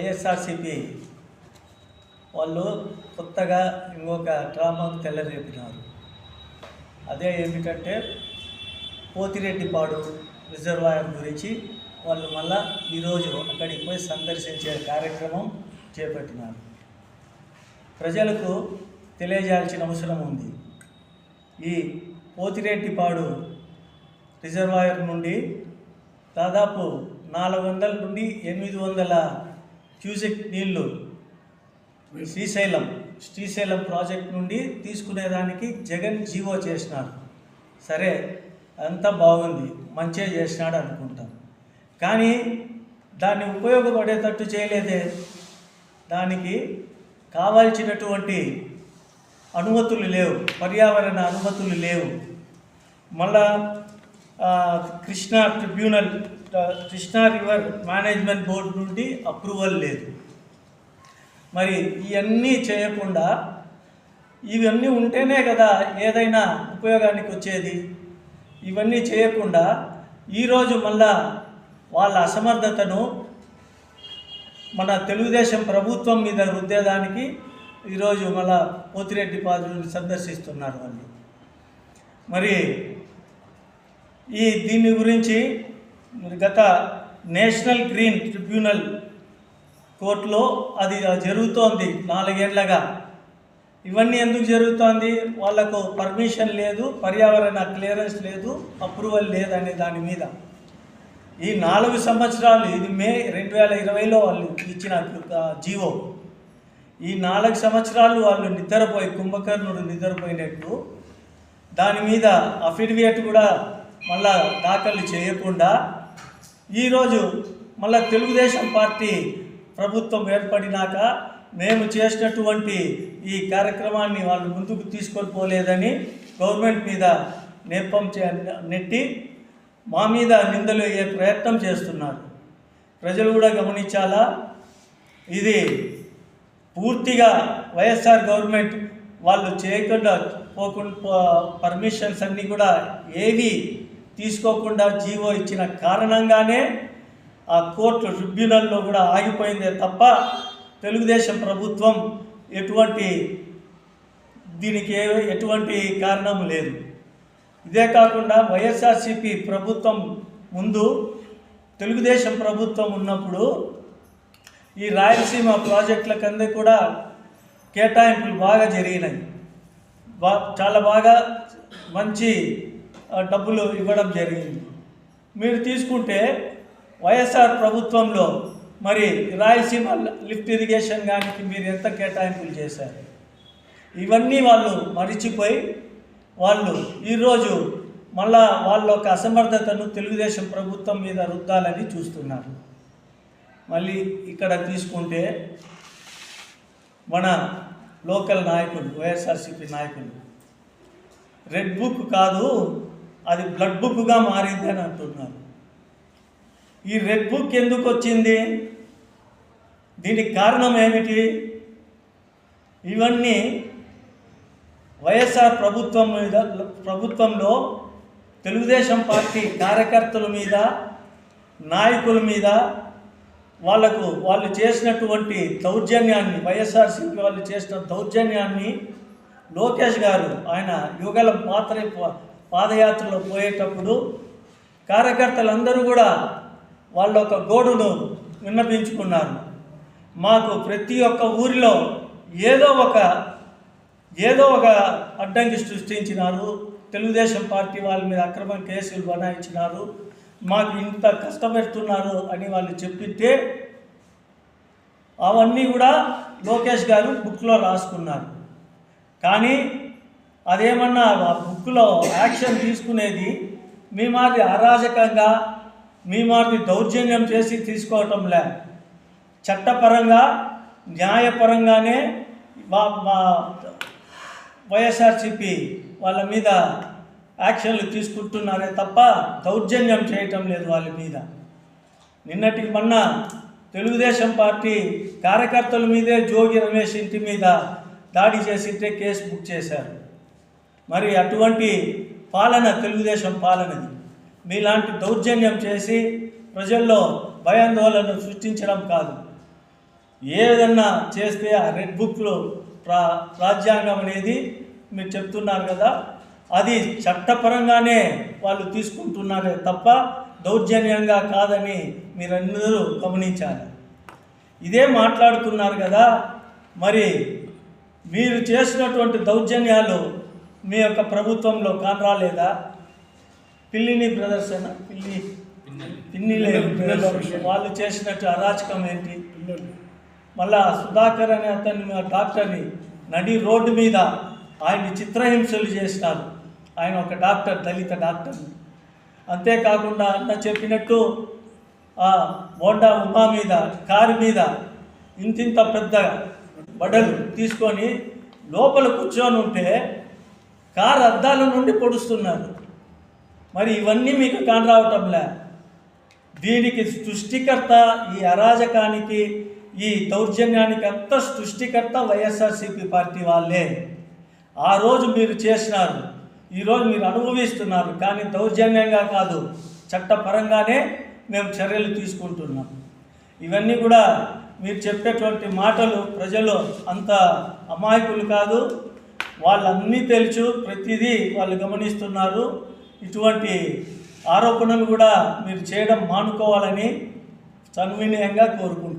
వైఎస్ఆర్సీపీ వాళ్ళు కొత్తగా ఇంకొక డ్రామాకు తెల్లరేపినారు. అదే ఏమిటంటే పోతిరెడ్డిపాడు రిజర్వాయర్ గురించి వాళ్ళు మళ్ళా ఈరోజు అక్కడికి పోయి సందర్శించే కార్యక్రమం చేపట్టినారు. ప్రజలకు తెలియజేయాల్సిన అవసరం ఉంది. ఈ పోతిరెడ్డిపాడు రిజర్వాయర్ నుండి దాదాపు 400 నుండి 800 క్యూసెక్ నీళ్లు శ్రీశైలం ప్రాజెక్ట్ నుండి తీసుకునేదానికి జగన్ జీవో చేసినారు. సరే, అంతా బాగుంది, మంచిగా చేసినాడు అనుకుంటాం. కానీ దాన్ని ఉపయోగపడేటట్టు చేయలేదే. దానికి కావాల్సినటువంటి అనుమతులు లేవు, పర్యావరణ అనుమతులు లేవు. మళ్ళా కృష్ణా రివర్ మేనేజ్మెంట్ బోర్డు నుండి అప్రూవల్ లేదు. మరి ఇవన్నీ చేయకుండా, ఇవన్నీ ఉంటేనే కదా ఏదైనా ఉపయోగానికి వచ్చేది. ఇవన్నీ చేయకుండా ఈరోజు మళ్ళా వాళ్ళ అసమర్థతను మన తెలుగుదేశం ప్రభుత్వం మీద రుద్దేదానికి ఈరోజు మళ్ళా పోతిరెడ్డిపాడుని సందర్శిస్తున్నారు వాళ్ళు. మరి దీని గురించి గత నేషనల్ గ్రీన్ ట్రిబ్యునల్ కోర్టులో అది జరుగుతోంది 4 ఏళ్లగా. ఇవన్నీ ఎందుకు జరుగుతోంది? వాళ్లకు పర్మిషన్ లేదు, పర్యావరణ క్లియరెన్స్ లేదు, అప్రూవల్ లేదనే దాని మీద ఈ 4 సంవత్సరాలు, ఇది మే 2020లో వాళ్ళు ఇచ్చిన జీవో. ఈ 4 సంవత్సరాలు వాళ్ళు నిద్రపోయి, కుంభకర్ణుడు నిద్రపోయినట్టు దాని మీద అఫిడవిట్ కూడా మళ్ళా దాఖలు చేయకుండా ఈరోజు మళ్ళా తెలుగుదేశం పార్టీ ప్రభుత్వం ఏర్పడినాక మేము చేసినటువంటి ఈ కార్యక్రమాన్ని వాళ్ళు ముందుకు తీసుకొని పోలేదని గవర్నమెంట్ మీద నేపం నెట్టి మా మీద నిందలు అయ్యే ప్రయత్నం చేస్తున్నారు. ప్రజలు కూడా గమనించాలా. ఇది పూర్తిగా వైఎస్ఆర్ గవర్నమెంట్ వాళ్ళు చేయకుండా పర్మిషన్స్ అన్నీ కూడా ఏవి తీసుకోకుండా జీవో ఇచ్చిన కారణంగానే ఆ కోర్టు ట్రిబ్యునల్లో కూడా ఆగిపోయిందే తప్ప తెలుగుదేశం ప్రభుత్వం దీనికి ఎటువంటి కారణం లేదు. ఇదే కాకుండా వైఎస్ఆర్సీపీ ప్రభుత్వం ముందు తెలుగుదేశం ప్రభుత్వం ఉన్నప్పుడు ఈ రాయలసీమ ప్రాజెక్టుల కింద కూడా కేటాయింపులు బాగా జరిగినాయి. చాలా బాగా మంచి డబ్బులు ఇవ్వడం జరిగింది. మీరు తీసుకుంటే వైఎస్ఆర్ ప్రభుత్వంలో మరి రాయలసీమ లిఫ్ట్ ఇరిగేషన్ కానీ మీరు ఎంత కేటాయింపులు చేశారు? ఇవన్నీ వాళ్ళు మరిచిపోయి వాళ్ళు ఈరోజు మళ్ళా వాళ్ళ ఒక అసమర్థతను తెలుగుదేశం ప్రభుత్వం మీద రుద్దాలని చూస్తున్నారు. మళ్ళీ ఇక్కడ తీసుకుంటే మన లోకల్ నాయకులు, వైఎస్ఆర్సీపీ నాయకులు, రెడ్ బుక్ కాదు అది బ్లడ్ బుక్గా మారింది అని అంటున్నారు. ఈ రెడ్ బుక్ ఎందుకు వచ్చింది? దీనికి కారణం ఏమిటి? ఇవన్నీ వైఎస్ఆర్ ప్రభుత్వంలో తెలుగుదేశం పార్టీ కార్యకర్తల మీద, నాయకుల మీద వాళ్ళు చేసినటువంటి దౌర్జన్యాన్ని, వైఎస్ఆర్సీపీ వాళ్ళు చేసిన దౌర్జన్యాన్ని లోకేష్ గారు ఆయన యుగల పాదయాత్రలో పోయేటప్పుడు కార్యకర్తలందరూ కూడా వాళ్ళ ఒక గోడును విన్నపించుకున్నారు. మాకు ప్రతి ఒక్క ఊరిలో ఏదో ఒక అడ్డంకి సృష్టించినారు, తెలుగుదేశం పార్టీ వాళ్ళ మీద అక్రమ కేసులు బనాయించినారు, మాకు ఇంత కష్టపెడుతున్నారు అని వాళ్ళు చెప్పితే అవన్నీ కూడా లోకేష్ గారు బుక్లో రాసుకున్నారు. కానీ అదేమన్నా ఆ బుక్లో యాక్షన్ తీసుకునేది మీ మాది అరాజకంగా, మీ మాది దౌర్జన్యం చేసి తీసుకోవటంలే. చట్టపరంగా, న్యాయపరంగానే వైఎస్ఆర్సీపీ వాళ్ళ మీద యాక్షన్లు తీసుకుంటున్నారే తప్ప దౌర్జన్యం చేయటం లేదు వాళ్ళ మీద. నిన్నటికి మొన్న తెలుగుదేశం పార్టీ కార్యకర్తల మీదే జోగి రమేష్ ఇంటి మీద దాడి చేసింటే కేసు బుక్ చేశారు. మరి అటువంటి పాలన తెలుగుదేశం పాలనది. మీలాంటి దౌర్జన్యం చేసి ప్రజల్లో భయాందోళన సృష్టించడం కాదు. ఏదన్నా చేస్తే ఆ రెడ్ బుక్లో రాజ్యాంగం అనేది మీరు చెప్తున్నారు కదా, అది చట్టపరంగానే వాళ్ళు తీసుకుంటున్నారే తప్ప దౌర్జన్యంగా కాదని మీరందరూ గమనించాలి. ఇదే మాట్లాడుతున్నారు కదా, మరి మీరు చేసినటువంటి దౌర్జన్యాలు మీ యొక్క ప్రభుత్వంలో కానరాలేదా? పిల్లిని ప్రదర్శన పిన్నిలే వాళ్ళు చేసినట్టు అరాచకం ఏంటి? మళ్ళా సుధాకర్ అనే అతన్ని డాక్టర్ని నడి రోడ్డు మీద ఆయన్ని చిత్రహింసలు చేసినారు. ఆయన ఒక డాక్టర్, దళిత డాక్టర్. అంతేకాకుండా అన్న చెప్పినట్టు ఆ బోండా ఉమా మీద కారు మీద ఇంతింత పెద్ద బడలు తీసుకొని లోపల కూర్చొని ఉంటే కారు అద్దాల నుండి పొడుస్తున్నారు. మరి ఇవన్నీ మీకు కానరావటంలే. దీనికి సృష్టికర్త, ఈ అరాజకానికి, ఈ దౌర్జన్యానికి అంత సృష్టికర్త వైఎస్ఆర్సీపీ పార్టీ వాళ్ళే. ఆ రోజు మీరు చేసినారు, ఈరోజు మీరు అనుభవిస్తున్నారు. కానీ దౌర్జన్యంగా కాదు, చట్టపరంగానే మేము చర్యలు తీసుకుంటున్నాం. ఇవన్నీ కూడా మీరు చెప్పేటువంటి మాటలు ప్రజలు అంత అమాయకులు కాదు, వాళ్ళన్నీ తెలుసు, ప్రతిదీ వాళ్ళు గమనిస్తున్నారు. ఇటువంటి ఆరోపణలు కూడా మీరు చేయడం మానుకోవాలని సన్వినయంగా కోరుకుంటున్నాను.